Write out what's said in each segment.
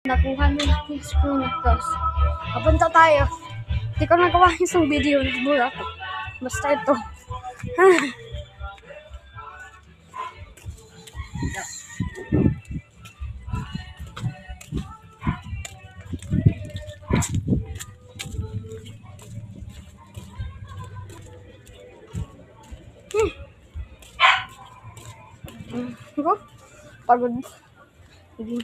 Nakuha nila yung screen across. Kapunta tayo. Hindi ko nagawa yung video. Nagbura ako. Basta ito. Ako? Pagod. Sige.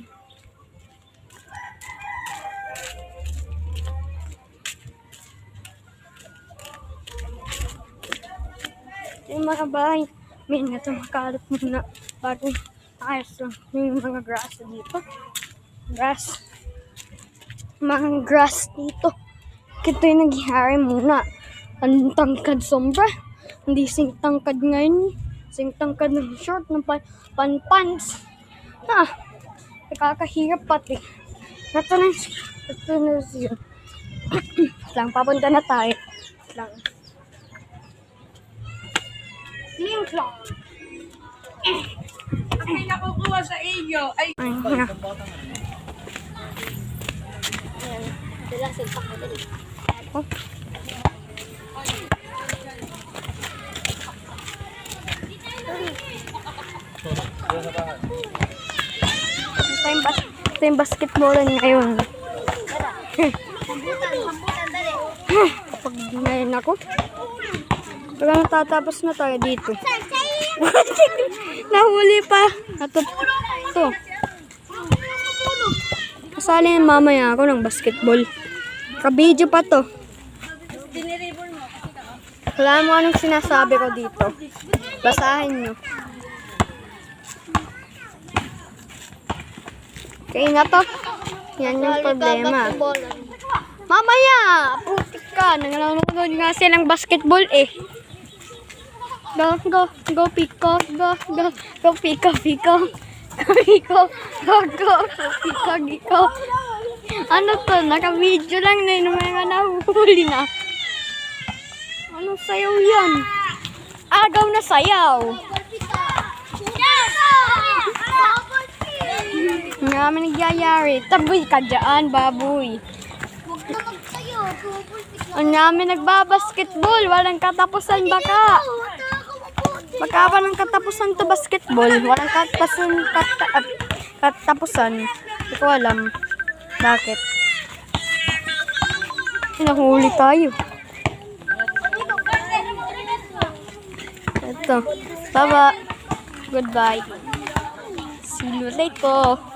Yung mga bahay, may nga ito makalap muna bago ayos lang yung mga grass dito. Mga grass dito. Ito yung naghihari muna. Ang tangkad sombra. Hindi sing tangkad ngayon. Sing tangkad ng short, ng pan-pants. Nakakahirap pati. Ito na siya. Lang, papunta na tayo. Lang. Lang. May nakukuha sa inyo. Ay, Ayan. Dalasin pa ko dali. Oh. Ito yung basketballan ngayon. Kapag ngayon ako. Pag natatapos na tayo dito. Nahuli pa. Ito. Kasali yung mamaya ako ng basketball. Ka-video pa to. Wala mo anong sinasabi ko dito. Basahin nyo. Okay na to. Yan yung problema. Mamaya! Putik ka. Nangalaman nga silang basketball eh. Go, Pico. Go, Pico. Go. Ano to? Naka-video lang na yun. May mga nahuli na. Anong sayaw yan? Agaw na sayaw. Ang namin nagyayari. Taboy ka dyan, baboy. Ang namin nagbabasketball. Walang katapusan baka. Baka walang katapusan to basketball. Walang katapusan. Hindi ko alam. Bakit? Nahuli tayo. Ito. Baba. Goodbye. See you later.